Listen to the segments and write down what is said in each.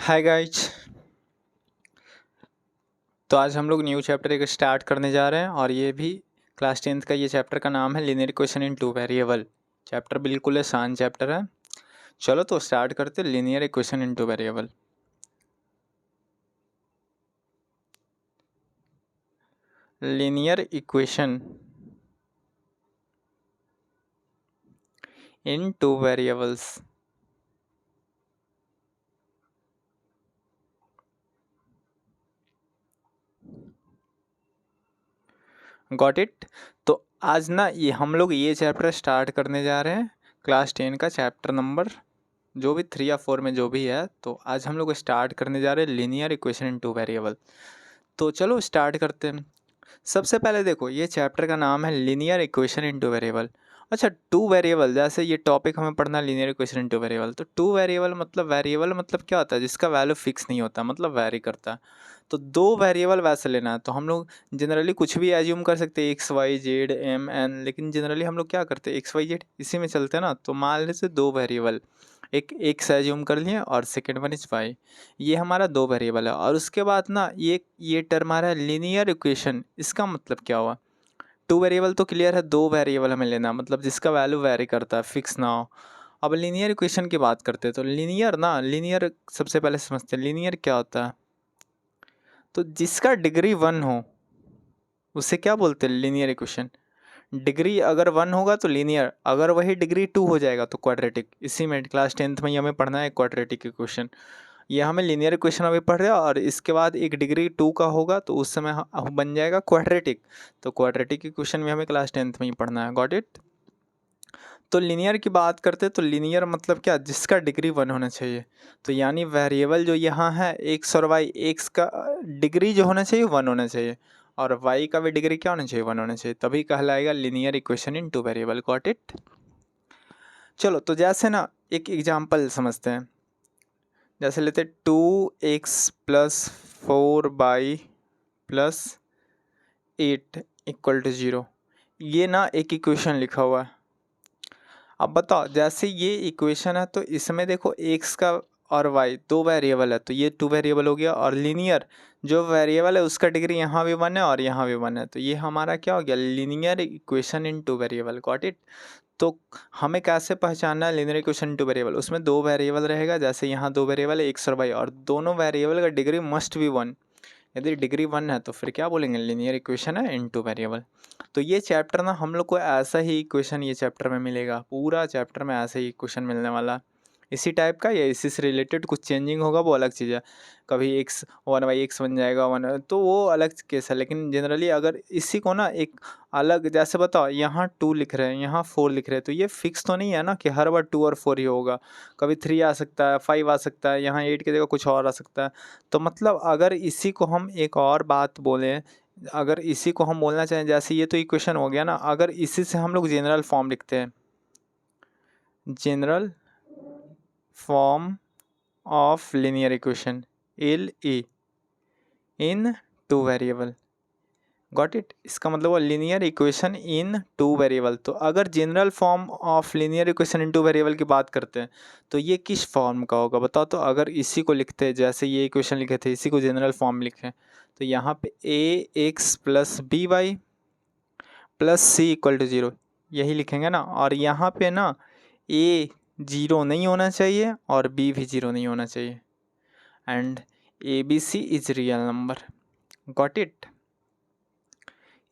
Hi guys. तो आज हम लोग न्यू चैप्टर एक स्टार्ट करने जा रहे हैं और ये भी क्लास 10th का ये चैप्टर का नाम है linear equation in two variable. Chapter बिल्कुल आसान चैप्टर है। चलो तो स्टार्ट करते linear equation in two variable. Linear equation in two variables. Got it. तो आज ना ये हम लोग ये चैप्टर स्टार्ट करने जा रहे हैं क्लास 10 का चैप्टर नंबर जो भी 3 या 4 में जो भी है। तो आज हम लोग स्टार्ट करने जा रहे हैं linear equation in two variable. तो चलो स्टार्ट करते हैं। सबसे पहले देखो ये चैप्टर का नाम है linear equation in two variable. अच्छा, टू वेरिएबल जैसे ये टॉपिक हमें पढ़ना है linear equation in two variable. तो टू वेरिएबल मतलब क्या होता है? जिसका वैल्यू फिक्स नहीं होता, मतलब वैरी करता है। तो दो वेरिएबल वैसे लेना है तो हम लोग जनरली कुछ भी एज्यूम कर सकते हैं, x y z m n, लेकिन जनरली हम लोग क्या करते हैं, एक्स वाई जेड इसी में चलते हैं ना। तो मान लीजिए दो वेरिएबल, एक एक्स एज्यूम कर लिए और सेकेंड वन इज वाई। ये हमारा दो वेरिएबल है और उसके बाद ना ये टर्म आ रहा है लीनियर इक्वेशन। इसका मतलब क्या हुआ? टू वेरिएबल तो क्लियर है, दो वेरिएबल हमें लेना, मतलब जिसका वैल्यू वेरी करता है, फिक्स ना हो। अब लीनियर इक्वेशन की बात करते हैं तो लीनियर सबसे पहले समझते हैं लीनियर क्या होता है। तो जिसका डिग्री 1 हो उसे क्या बोलते हैं? Linear equation. डिग्री अगर 1 होगा तो लीनियर, अगर वही डिग्री 2 हो जाएगा तो क्वाड्रेटिक। इसी में क्लास 10th में ही हमें पढ़ना है क्वाड्रेटिक इक्वेशन। ये हमें लीनियर इक्वेशन अभी पढ़ रहे हैं और इसके बाद एक डिग्री 2 का होगा तो उस समय बन जाएगा क्वाड्रेटिक। तो क्वाड्रेटिक इक्वेशन भी हमें क्लास 10th में ही पढ़ना है। Got it. तो लीनियर की बात करते हैं तो लीनियर मतलब क्या? जिसका डिग्री 1 होना चाहिए। तो यानी वेरिएबल जो यहाँ है एक्स और वाई, एक्स का डिग्री जो होना चाहिए 1 होना चाहिए और वाई का भी डिग्री क्या होना चाहिए? 1 होना चाहिए, तभी कहलाएगा linear equation in two variable. Got it. चलो तो जैसे ना एक एग्जांपल समझते हैं। जैसे लेते 2x plus 4y plus 8 equal to 0। ये ना एक इक्वेशन लिखा हुआ है। अब बताओ, जैसे ये इक्वेशन है तो इसमें देखो x का और y दो वेरिएबल है तो ये टू वेरिएबल हो गया, और लीनियर जो वेरिएबल है उसका डिग्री यहाँ भी 1 है और यहाँ भी 1 है, तो ये हमारा क्या हो गया? Linear equation in two variable. Got it. तो हमें कैसे पहचानना है लीनियर इक्वेशन टू वेरिएबल? उसमें दो वेरिएबल रहेगा, जैसे यहाँ दो वेरिएबल है एक्स और वाई, और दोनों वेरिएबल का डिग्री मस्ट बी 1। यदि डिग्री 1 है तो फिर क्या बोलेंगे? लीनियर इक्वेशन है इन टू वेरिएबल। तो ये चैप्टर ना हम लोग को ऐसा ही इक्वेशन ये चैप्टर में मिलेगा, पूरा चैप्टर में ऐसा ही इक्वेशन मिलने वाला। इसी टाइप का या इसी से रिलेटेड कुछ चेंजिंग होगा वो अलग चीज़ है। कभी एक्स 1/x बन जाएगा 1, तो वो अलग केस है। लेकिन जनरली अगर इसी को ना एक अलग, जैसे बताओ यहाँ 2 लिख रहे हैं, यहाँ 4 लिख रहे हैं, तो ये फिक्स तो नहीं है ना कि हर बार 2 और 4 ही होगा। कभी 3 आ सकता है, 5 आ सकता है, यहाँ 8 की जगह कुछ और आ सकता है। तो मतलब अगर इसी को हम एक और बात बोलें, अगर इसी को हम बोलना चाहें, जैसे ये तो इक्वेशन हो गया ना, अगर इसी से हम लोग जनरल फॉर्म लिखते हैं, general form of linear equation L A in two variable. Got it. इसका मतलब वो linear equation in two variable. तो अगर general form of linear equation in two variable की बात करते हैं तो ये किस फॉर्म का होगा बताओ? तो अगर इसी को लिखते हैं, जैसे ये इक्वेशन लिखे थे, इसी को जनरल फॉर्म लिखें तो यहाँ पे A X plus B Y plus C equal to 0 यही लिखेंगे ना। और यहाँ पे ना ए 0 नहीं होना चाहिए और बी भी 0 नहीं होना चाहिए, and a b c is real number. Got it.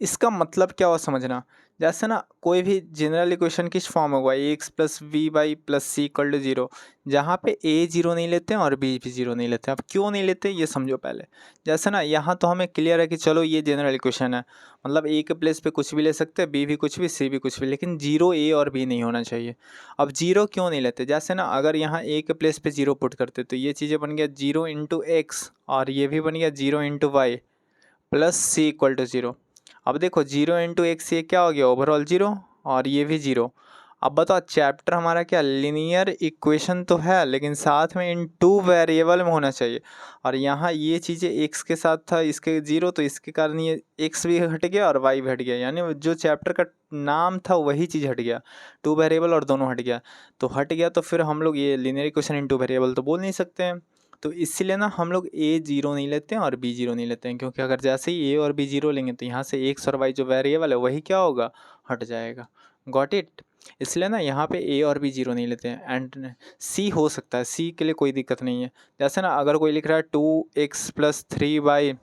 इसका मतलब क्या हुआ समझना। जैसे ना कोई भी जनरल इक्वेशन किस फॉर्म होगा? A X plus B Y plus C equal to 0, जहाँ पे ए 0 नहीं लेते हैं और बी भी 0 नहीं लेते हैं। अब क्यों नहीं लेते ये समझो पहले। जैसे ना यहाँ तो हमें क्लियर है कि चलो ये जनरल इक्वेशन है, मतलब ए के प्लेस पे कुछ भी ले सकते हैं, बी भी कुछ भी, सी भी कुछ भी, लेकिन 0 ए और बी नहीं होना चाहिए। अब 0 क्यों नहीं लेते? जैसे ना अगर यहाँ ए के प्लेस पे 0 पुट करते तो ये चीज़ें बन गया 0 इंटू एक्स और ये भी बन गया 0 into y plus C equal to 0। अब देखो 0 इंटू एक्स ये क्या हो गया? ओवरऑल 0 और ये भी 0। अब बताओ चैप्टर हमारा क्या? लीनियर इक्वेशन तो है लेकिन साथ में इन टू वेरिएबल में होना चाहिए। और यहाँ ये चीज़ें एक्स के साथ था, इसके 0, तो इसके कारण ये एक्स भी हट गया और वाई भी हट गया, यानी जो चैप्टर का नाम था वही चीज़ हट गया, टू वेरिएबल और दोनों हट गया। तो हट गया तो फिर हम लोग ये linear equation in two variable तो बोल नहीं सकते हैं। तो इसीलिए ना हम लोग ए जीरो नहीं लेते हैं और बी जीरो नहीं लेते हैं, क्योंकि अगर जैसे ही ए और बी जीरो लेंगे तो यहाँ से एक्स और वाई जो वेरिएबल है वही क्या होगा, हट जाएगा। Got it. इसलिए ना यहाँ पे ए और बी जीरो नहीं लेते हैं। एंड सी हो सकता है, सी के लिए कोई दिक्कत नहीं है। जैसे ना अगर कोई लिख रहा है 2x+3y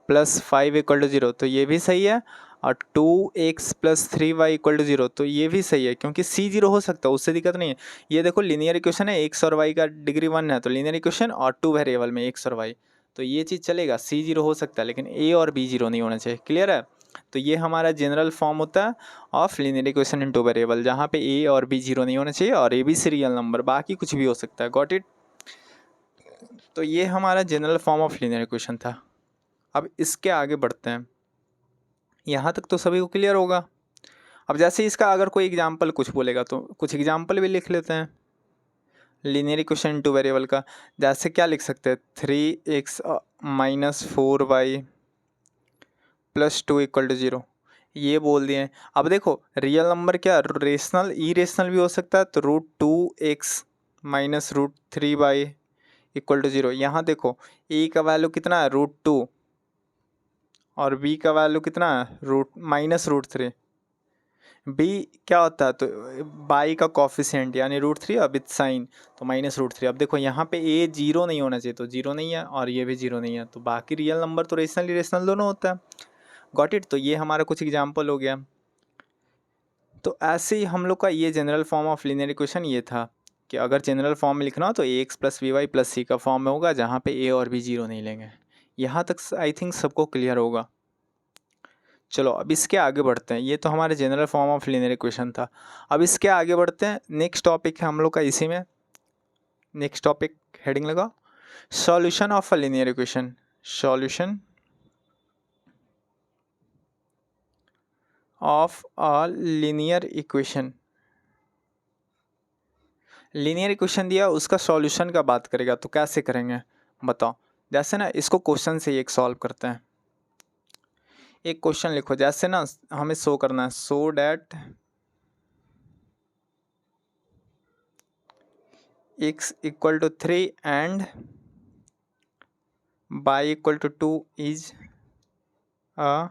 + 5 = 0 तो ये भी सही है, और 2x+3y = 0 तो ये भी सही है, क्योंकि सी जीरो हो सकता है, उससे दिक्कत नहीं है। ये देखो लीनियर इक्वेशन है, एक्स और वाई का डिग्री 1 है, तो लीनियर इक्वेशन और 2 वेरिएबल में एक्स और वाई, तो ये चीज़ चलेगा, सी जीरो हो सकता है, लेकिन ए और बी जीरो नहीं होना चाहिए। क्लियर है? तो ये हमारा जनरल फॉर्म होता है of linear equation in 2 variable, जहाँ पे ए और बी जीरो नहीं होना चाहिए और a b c real number, बाकी कुछ भी हो सकता है। Got it? तो ये हमारा general form of linear equation था। अब इसके आगे बढ़ते हैं। यहाँ तक तो सभी को क्लियर होगा। अब जैसे इसका अगर कोई एग्जाम्पल कुछ बोलेगा तो कुछ एग्जाम्पल भी लिख लेते हैं लीनियर इक्वेशन इन 2 वेरिएबल का। जैसे क्या लिख सकते हैं, 3x - 4y + 2 = 0, ये बोल दिए। अब देखो रियल नंबर क्या, रेशनल इरेशनल भी हो सकता है, तो √2x - √3y = 0। यहाँ देखो ए का वैल्यू कितना है, √2, और बी का वैल्यू कितना है, -√3। बी क्या होता है, तो बाई का कॉफिशिएंट यानी √3 और विथ साइन, तो -√3। अब देखो यहाँ पे ए जीरो नहीं होना चाहिए, तो जीरो नहीं है, और ये भी जीरो नहीं है, तो बाकी रियल नंबर तो रेशनल इरेशनल दोनों होता है। Got it? तो ये हमारा कुछ एग्जाम्पल हो गया। तो ऐसे ही हम लोग का ये general form of linear equation ये था कि अगर जनरल फॉर्म में लिखना हो तो ax + by + c का फॉर्म में होगा, जहाँ पे a और b जीरो नहीं लेंगे। यहाँ तक आई थिंक सबको क्लियर होगा। चलो अब इसके आगे बढ़ते हैं। ये तो हमारे general form of linear equation था। अब इसके आगे बढ़ते हैं, नेक्स्ट टॉपिक है हम लोग का इसी में। नेक्स्ट टॉपिक हेडिंग लगा solution of a linear equation. Solution of a linear equation. Linear equation दिया, उसका सॉल्यूशन का बात करेगा, तो कैसे करेंगे बताओ। जैसे ना इसको क्वेश्चन से एक सॉल्व करते हैं। एक क्वेश्चन लिखो, जैसे ना हमें शो करना है, सो that x = 3 and y = 2 is a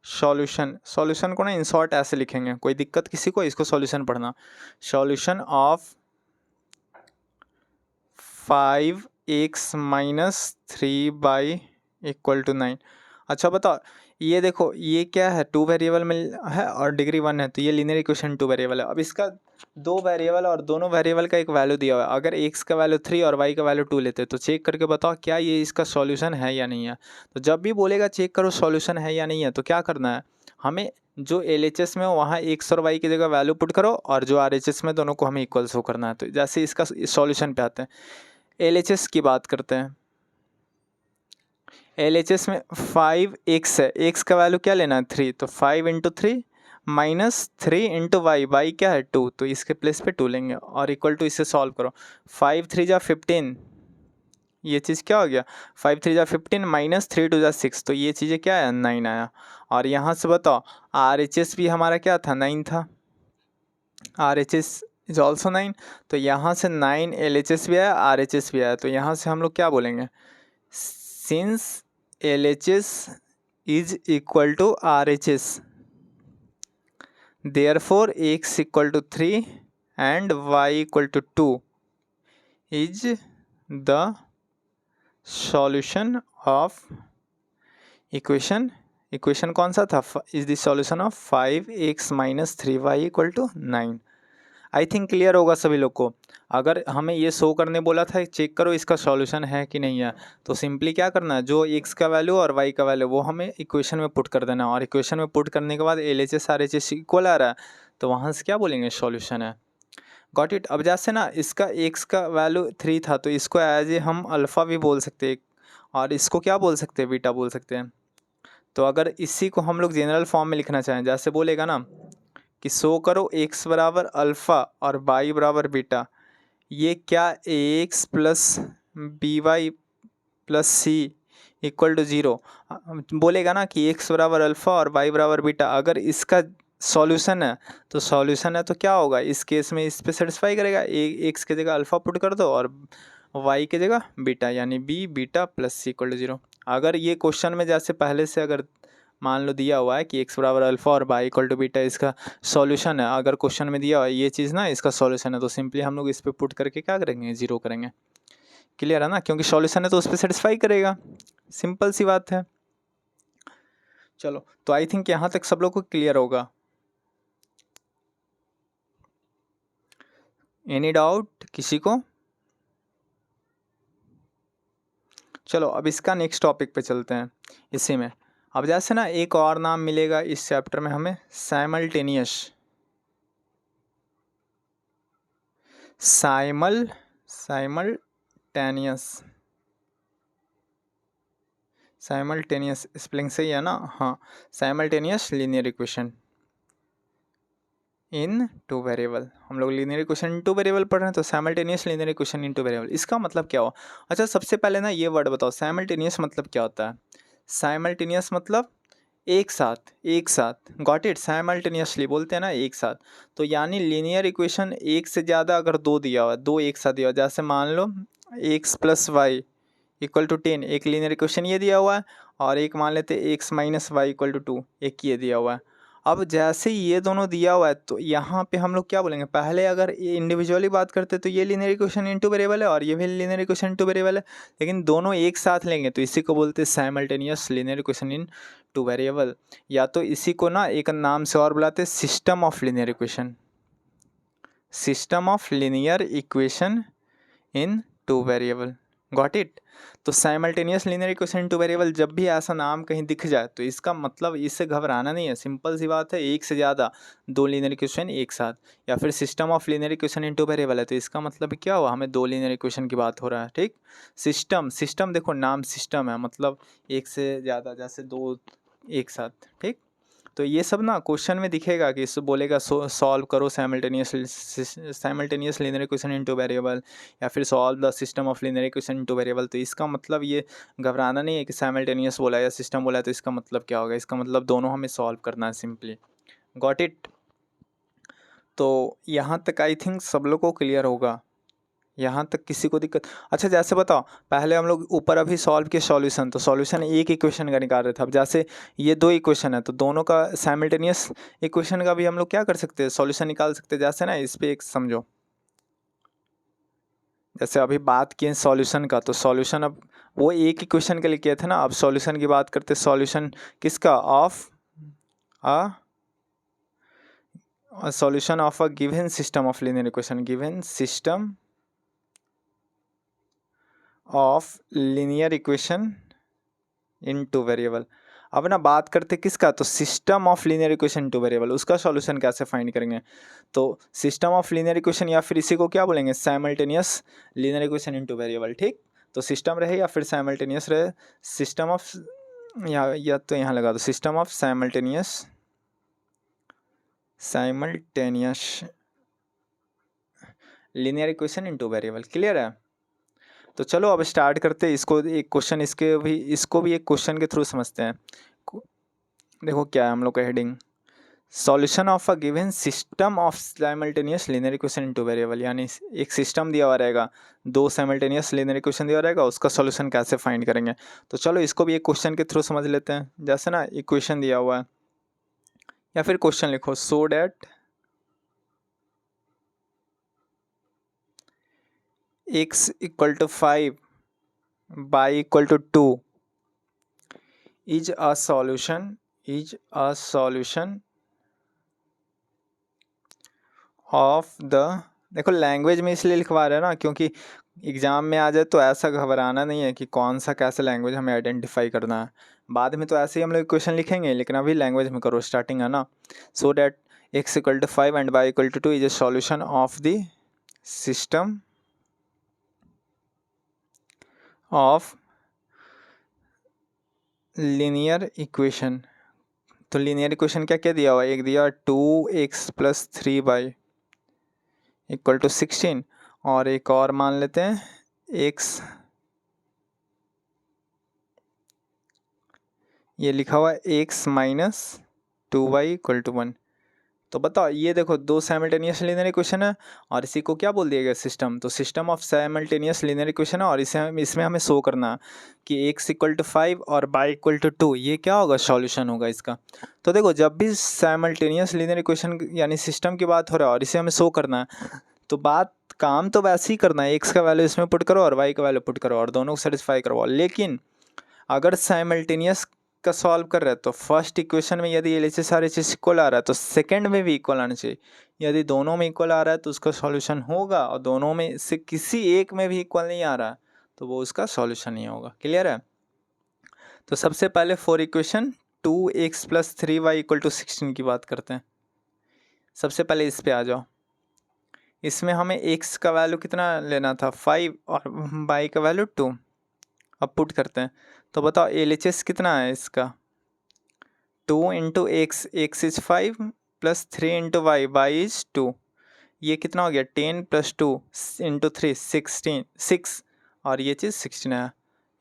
solution. Solution को ना इन शॉर्ट ऐसे लिखेंगे, कोई दिक्कत किसी को, इसको सॉल्यूशन पढ़ना। Solution of 5x - 3y = 9। अच्छा बताओ, ये देखो ये क्या है, 2 वेरिएबल में है और डिग्री 1 है, तो ये लीनियर इक्वेशन 2 वेरिएबल है। अब इसका 2 वेरिएबल और दोनों वेरिएबल का एक वैल्यू दिया हुआ है। अगर x का वैल्यू 3 और y का वैल्यू 2 लेते हैं, तो चेक करके बताओ क्या ये इसका सॉल्यूशन है या नहीं है। तो जब भी बोलेगा चेक करो सॉल्यूशन है या नहीं है, तो क्या करना है हमें, जो LHS में हो वहाँ x और y की जगह वैल्यू पुट करो, और जो RHS में दोनों को हमें इक्वल शो करना है। तो जैसे इसका सॉल्यूशन पे आते हैं, LHS की बात करते हैं। LHS में 5x है, x का वैल्यू क्या लेना है 3, तो 5 × 3 - 3 × y, y क्या है 2, तो इसके प्लेस पे 2 लेंगे और इक्वल टू इससे सॉल्व करो। 5 3 जा 15, ये चीज़ क्या हो गया, 5 3 जा 15 - 3 2 जा 6, तो ये चीज़ें क्या आया 9 आया। और यहाँ से बताओ RHS भी हमारा क्या था 9 था, RHS इज ऑल्सो 9, तो यहाँ से 9 LHS भी आया RHS भी आया, तो यहाँ से हम लोग क्या बोलेंगे, since LHS is equal to RHS, therefore x = 3 and y = 2 is the solution of equation कौन सा था, is the solution of 5x - 3y = 9। I think clear होगा सभी लोग को। अगर हमें ये शो करने बोला था चेक करो इसका सॉल्यूशन है कि नहीं है, तो सिंपली क्या करना है, जो x का वैल्यू और y का वैल्यू वो हमें इक्वेशन में पुट कर देना, और इक्वेशन में पुट करने के बाद LHS RHS इक्वल आ रहा है, तो वहाँ से क्या बोलेंगे सॉल्यूशन है। Got it? अब जैसे ना इसका x का वैल्यू 3 था, तो इसको एज ए हम अल्फ़ा भी बोल सकते हैं, और इसको क्या बोल सकते हैं, बीटा बोल सकते हैं। तो अगर इसी को हम लोग जनरल फॉर्म में लिखना चाहें, जैसे बोलेगा ना कि शो करो x = अल्फ़ा और y = बीटा, ये क्या ax + by + c = 0 बोलेगा ना कि x = अल्फ़ा और y = बीटा, अगर इसका सॉल्यूशन है तो सॉल्यूशन है तो क्या होगा, इस केस में इस पे सेटिस्फाई करेगा। x की जगह अल्फ़ा पुट कर दो और वाई की जगह बीटा, यानी b beta plus C equal to 0। अगर ये क्वेश्चन में जैसे पहले से अगर मान लो दिया हुआ है कि एक्स बराबर अल्फा और वाई इक्वल टू बीटा इसका सॉल्यूशन है, अगर क्वेश्चन में दिया हुआ है ये चीज़ ना इसका सॉल्यूशन है, तो सिंपली हम लोग इस पर पुट करके क्या करेंगे, 0 करेंगे। क्लियर है ना, क्योंकि सॉल्यूशन है तो उस पर सेटिस्फाई करेगा, सिंपल सी बात है। चलो, तो आई थिंक यहाँ तक सब लोग को क्लियर होगा। एनी डाउट किसी को? चलो अब इसका नेक्स्ट टॉपिक पे चलते हैं। इसी में अब जैसे ना एक और नाम मिलेगा इस चैप्टर में हमें, साइमल्टेनियस। साइमल्टेनियस स्पेलिंग सही है ना? हाँ, simultaneous linear equation in two variable. हम लोग linear equation in two variable पढ़ रहे हैं, तो simultaneous linear equation in two variable, इसका मतलब क्या हुआ? अच्छा, सबसे पहले ना ये वर्ड बताओ, साइमल्टेनियस मतलब क्या होता है? साइमल्टेनियस मतलब एक साथ, एक साथ। Got it? साइमल्टेनियसली बोलते हैं ना, एक साथ। तो यानी लीनियर इक्वेशन एक से ज़्यादा अगर दो दिया हुआ है, दो एक साथ दिया हुआ है, जैसे मान लो X plus Y equal to 10, एक लीनियर इक्वेशन ये दिया हुआ है, और एक मान लेते हैं x minus y equal to 2, एक ये दिया हुआ है। अब जैसे ये दोनों दिया हुआ है तो यहाँ पे हम लोग क्या बोलेंगे, पहले अगर इंडिविजुअली बात करते तो ये लीनियर इक्वेशन इनटू वेरिएबल है और ये भी लीनियर इक्वेशन इनटू वेरिएबल है, लेकिन दोनों एक साथ लेंगे तो इसी को बोलते हैं simultaneous linear equation in two variable. या तो इसी को ना एक नाम से और बुलाते हैं, system of linear equation, system of linear equation in two variable. Got it? तो simultaneous linear equation in two variable जब भी ऐसा नाम कहीं दिख जाए तो इसका मतलब इससे घबराना नहीं है, सिंपल सी बात है, एक से ज़्यादा दो लीनियर इक्वेशन एक साथ। या फिर system of linear equation in two variable है तो इसका मतलब क्या हुआ, हमें दो लीनियर इक्वेशन की बात हो रहा है। ठीक, सिस्टम, सिस्टम देखो नाम सिस्टम है, मतलब एक से ज़्यादा, जैसे दो एक साथ। ठीक, तो ये सब ना क्वेश्चन में दिखेगा कि इससे बोलेगा सॉल्व करो simultaneous linear equation into variable, या फिर solve the system of linear equation into variable. तो इसका मतलब ये घबराना नहीं है कि साइमल्टेनियस बोला या सिस्टम बोला है तो इसका मतलब क्या होगा, इसका मतलब दोनों हमें सॉल्व करना है सिंपली। Got it? तो यहाँ तक आई थिंक सब लोग को क्लियर होगा, यहाँ तक किसी को दिक्कत? अच्छा, जैसे बताओ, पहले हम लोग ऊपर अभी सॉल्व किए सॉल्यूशन, तो सॉल्यूशन एक इक्वेशन का निकाल रहे थे। अब जैसे ये दो इक्वेशन है तो दोनों का साइमल्टेनियस इक्वेशन का भी हम लोग क्या कर सकते हैं, सॉल्यूशन निकाल सकते हैं। जैसे ना इस पे एक समझो, जैसे अभी बात किए सॉल्यूशन का, तो सॉल्यूशन अब वो एक इक्वेशन के लिए किए थे ना, अब सॉल्यूशन की बात करते हैं, सॉल्यूशन किसका, of solution of a given system of linear equation, given system of linear equation in two variable. अब ना बात करते किसका, तो system of linear equation two variable, उसका सॉल्यूशन कैसे फाइंड करेंगे? तो सिस्टम ऑफ लीनियर इक्वेशन या फिर इसी को क्या बोलेंगे, simultaneous linear equation in two variable. ठीक, तो सिस्टम रहे या फिर साइमल्टेनियस रहे, सिस्टम ऑफ, या तो यहाँ लगा दो, system of simultaneous linear equation in two variable. Clear है? तो चलो अब स्टार्ट करते हैं इसको, एक क्वेश्चन इसको भी एक क्वेश्चन के थ्रू समझते हैं। देखो क्या है हम लोग का heading, solution of a given system of simultaneous linear equation into variable. यानी एक सिस्टम दिया हुआ रहेगा, दो साइमल्टेनियस लीनियर इक्वेशन दिया रहेगा, उसका सॉल्यूशन कैसे फाइंड करेंगे। तो चलो इसको भी एक क्वेश्चन के थ्रू समझ लेते हैं। जैसे ना इक्वेशन दिया हुआ है, या फिर क्वेश्चन लिखो, so that x equal to 5 y equal to 2 is a solution of the, देखो लैंग्वेज में इसलिए लिखवा रहे हैं ना क्योंकि एग्ज़ाम में आ जाए तो ऐसा घबराना नहीं है कि कौन सा कैसा लैंग्वेज हमें आइडेंटिफाई करना है। बाद में तो ऐसे ही हम लोग क्वेश्चन लिखेंगे, लेकिन अभी लैंग्वेज में करो, स्टार्टिंग है ना। So that x equal to 5 and y equal to 2 is a solution of the system of linear equation. तो लीनियर इक्वेशन क्या क्या दिया हुआ है, एक दिया 2x plus 3y equal to 16, और एक और मान लेते हैं x, ये लिखा हुआ है x minus 2y equal to 1। तो बताओ ये देखो दो साइमल्टेनियस लीनियर इक्वेशन है और इसी को क्या बोल दिया गया सिस्टम। तो system of simultaneous linear equation है और इसमें हमें शो करना कि x इक्वल टू 5 और y इक्वल टू 2, ये क्या होगा सॉल्यूशन होगा इसका। तो देखो जब भी साइमल्टेनियस लीनियर इक्वेशन यानी सिस्टम की बात हो रहा है और इसे हमें शो करना है तो काम तो वैसे ही करना है, x का वैल्यू इसमें पुट करो और y का वैल्यू पुट करो और दोनों को सेटिस्फाई करवाओ। लेकिन अगर साइमल्टेनियस का सॉल्व कर रहे हैं तो फर्स्ट इक्वेशन में यदि LHS RHS इक्वल आ रहा है तो सेकंड में भी इक्वल आना चाहिए। यदि दोनों में इक्वल आ रहा है तो उसका सॉल्यूशन होगा और दोनों में से किसी एक में भी इक्वल नहीं आ रहा तो वो उसका सॉल्यूशन नहीं होगा। क्लियर है। तो सबसे पहले फॉर इक्वेशन 2x + 3y = 16 की बात करते हैं। सबसे पहले इस पे आ जाओ। इसमें हमें x का वैल्यू कितना लेना था 5 और y का वैल्यू 2। अब पुट करते हैं तो बताओ LHS कितना है इसका 2 × x, x is 5 + 3 × y, y is 2। ये कितना हो गया 10 + 2 × 3 16 6 और ये चीज़ 16 है।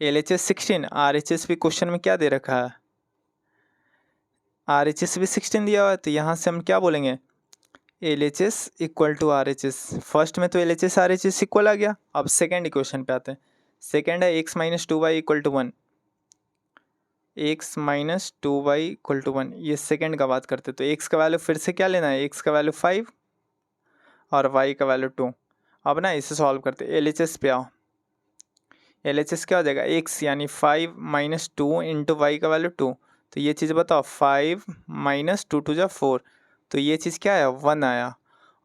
LHS 16, RHS भी क्वेश्चन में क्या दे रखा है RHS भी 16 दिया हुआ है। तो यहाँ से हम क्या बोलेंगे LHS = RHS। फर्स्ट में तो LHS RHS इक्वल आ गया। अब सेकेंड इक्वेशन पे आते हैं। सेकेंड है x - 2y = 1, x - 2y = 1। ये सेकेंड का बात करते तो x का वैल्यू फिर से क्या लेना है, x का वैल्यू 5 और y का वैल्यू 2। अब ना इसे सॉल्व करते LHS पे आओ। LHS क्या हो जाएगा x यानी 5 - 2 × y का वैल्यू 2। तो ये चीज़ बताओ 5 - 2 × 4, तो ये चीज़ क्या आया 1 आया।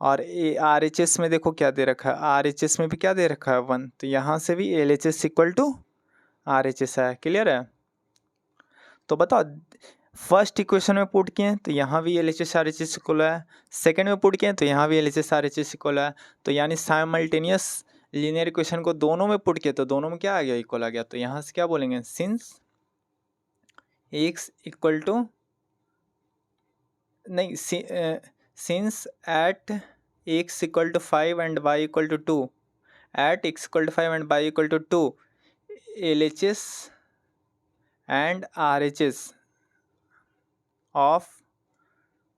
और RHS में देखो क्या दे रखा है, RHS में भी क्या दे रखा है 1। तो यहाँ से भी LHS = RHS है। क्लियर है। तो बताओ फर्स्ट इक्वेशन में पुट किए तो यहाँ भी LHS RHS इक्वल है, सेकंड में पुट किए तो यहाँ भी LHS RHS इक्वल है। तो यानी साइमल्टेनियस लीनियर इक्वेशन को दोनों में पुट किए तो दोनों में क्या आ गया इक्वल आ गया। तो यहाँ से क्या बोलेंगे सिंस x इक्वल टू नहीं since at x = 5 and y = 2 at x = 5 and y = 2 LHS and RHS of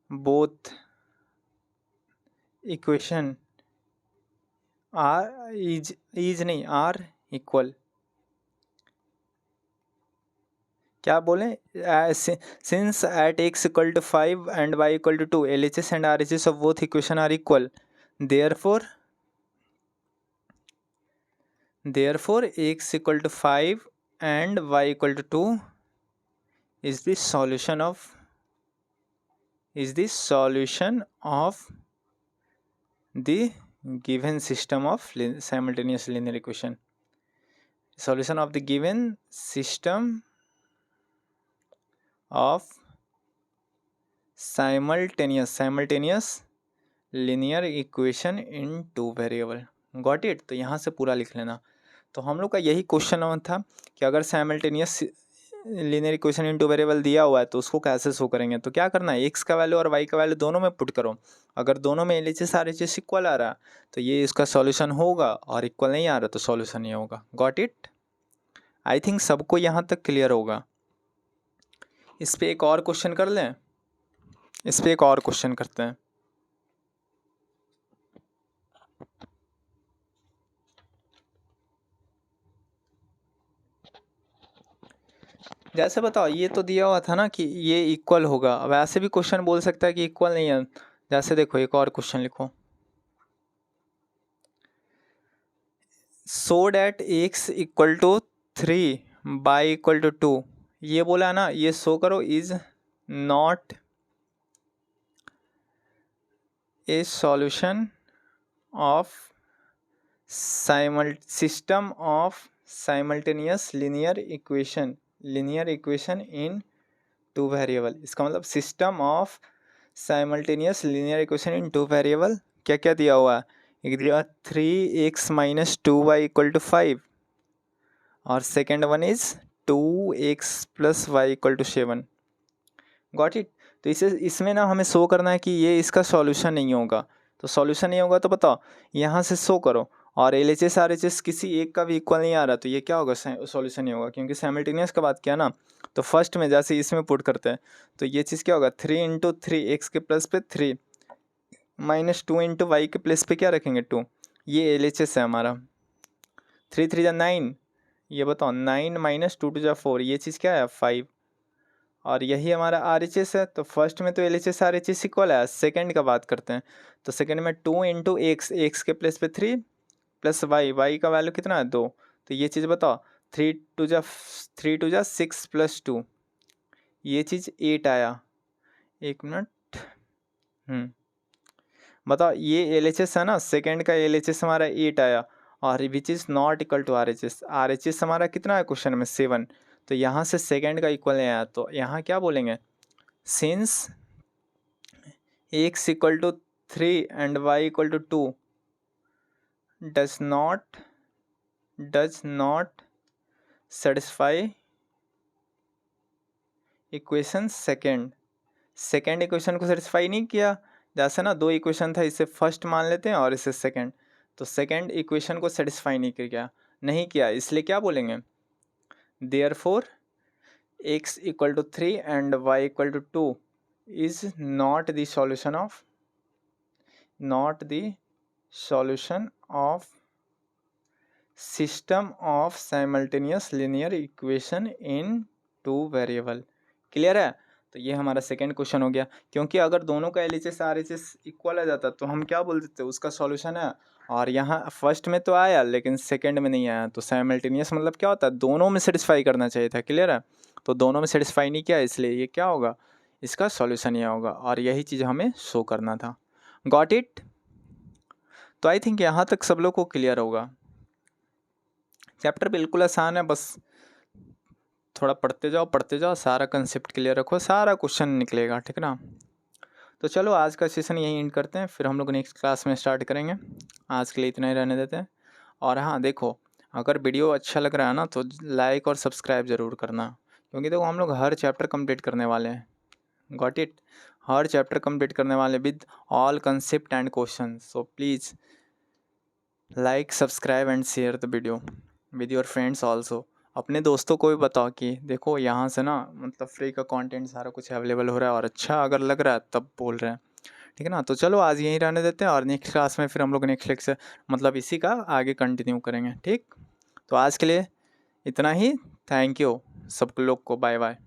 both equation are equal। क्या बोलें since at x = 5 and y = 2 LHS and RHS of both equation are equal, therefore x = 5 and y = 2 is the solution of the given system of simultaneous linear equation। Solution of the given system of simultaneous linear equation in 2 variable। Got it. तो यहाँ से पूरा लिख लेना। तो हम लोग का यही क्वेश्चन था कि अगर simultaneous linear equation in 2 variable दिया हुआ है तो उसको कैसे शो करेंगे। तो क्या करना है x का वैल्यू और y का वैल्यू दोनों में पुट करो। अगर दोनों में LHS RHS इक्वल आ रहा तो ये इसका सॉल्यूशन होगा और इक्वल नहीं आ रहा तो सॉल्यूशन नहीं होगा। Got it. आई थिंक सबको यहाँ तक क्लियर होगा। इस पर एक और क्वेश्चन कर लें। इस पर एक और क्वेश्चन करते हैं। जैसे बताओ ये तो दिया हुआ था ना कि ये इक्वल होगा, वैसे भी क्वेश्चन बोल सकता है कि इक्वल नहीं है। जैसे देखो एक और क्वेश्चन लिखो सो डैट x = 3 y = 2। ये बोला ना, ये शो करो is not a solution of system of simultaneous linear equation in 2 variable. इसका मतलब system of simultaneous linear equation in 2 variable क्या क्या दिया हुआ है। एक दिया 3x - 2y = 5 और second one is 2x + y = 7। Got it. तो इसमें ना हमें शो करना है कि ये इसका सॉल्यूशन नहीं होगा। तो सॉल्यूशन नहीं होगा तो बताओ यहाँ से शो करो। और LHS RHS किसी एक का भी इक्वल नहीं आ रहा तो ये क्या होगा सॉल्यूशन नहीं होगा, क्योंकि साइमल्टेनियस का बात किया ना। तो फर्स्ट में जैसे इसमें पुट करते हैं तो ये चीज़ क्या होगा 3 × 3 x के प्लस पे 3 -2 इंटू वाई के प्लेस पे क्या रखेंगे 2, ये LHS है हमारा। 3 3 जा 9, ये बताओ 9 माइनस 2 2 जा 4, ये चीज़ क्या है 5, और यही हमारा RHS है। तो फर्स्ट में तो LHS RHS इक्वल है, सेकंड का बात करते हैं। तो सेकंड में 2 इंटू एक्स के प्लेस पे 3 प्लस वाई का वैल्यू कितना है 2। तो ये चीज़ बताओ 3 2 जा 6 प्लस 2, ये चीज़ 8 आया। एक मिनट, बताओ ये LHS है ना, सेकंड का LHS हमारा 8 आया, और which is not equal to RHS। RHS हमारा कितना है क्वेश्चन में 7, तो यहाँ से सेकंड का इक्वल नहीं आया, तो यहाँ क्या बोलेंगे, since x equal to 3 and y equal to 2 does not satisfy equation second equation को सेटिस्फाई नहीं किया। जैसे ना दो इक्वेशन था, इसे फर्स्ट मान लेते हैं और इसे सेकंड, तो सेकंड इक्वेशन को सेटिस्फाई नहीं किया, इसलिए क्या बोलेंगे, therefore x equal to 3 and y equal to 2 is not the solution of system of simultaneous linear equation in 2 variable. Clear है। तो ये हमारा सेकंड क्वेश्चन हो गया, क्योंकि अगर दोनों का LHS RHS इक्वल आ जाता तो हम क्या बोल देते उसका सॉल्यूशन है, और यहाँ फर्स्ट में तो आया लेकिन सेकंड में नहीं आया। तो साइमल्टेनियस मतलब क्या होता है, दोनों में सेटिस्फाई करना चाहिए था। क्लियर है। तो दोनों में सेटिस्फाई नहीं किया, इसलिए ये क्या होगा, इसका सॉल्यूशन ये होगा, और यही चीज़ हमें शो करना था। Got it. तो आई थिंक यहाँ तक सब लोग को क्लियर होगा। चैप्टर बिल्कुल आसान है, बस थोड़ा पढ़ते जाओ, सारा कंसेप्ट क्लियर रखो, सारा क्वेश्चन निकलेगा, ठीक है ना। तो चलो आज का सेशन यहीं एंड करते हैं, फिर हम लोग नेक्स्ट क्लास में स्टार्ट करेंगे। आज के लिए इतना ही रहने देते हैं। और हाँ देखो, अगर वीडियो अच्छा लग रहा है ना तो लाइक और सब्सक्राइब ज़रूर करना, क्योंकि देखो हम लोग हर चैप्टर कंप्लीट करने वाले हैं। Got it. Her chapter complete करने वाले with all concept and question. So please like, subscribe and share the video with your friends also. अपने दोस्तों को भी बताओ कि देखो यहाँ से ना मतलब फ्री का कंटेंट सारा कुछ अवेलेबल हो रहा है, और अच्छा अगर लग रहा है तब बोल रहे हैं, ठीक है ना। तो चलो आज यहीं रहने देते हैं, और नेक्स्ट क्लास में फिर हम लोग नेक्स्ट लेक्चर मतलब इसी का आगे कंटिन्यू करेंगे। ठीक, तो आज के लिए इतना ही। थैंक यू सब लोग को, बाय बाय।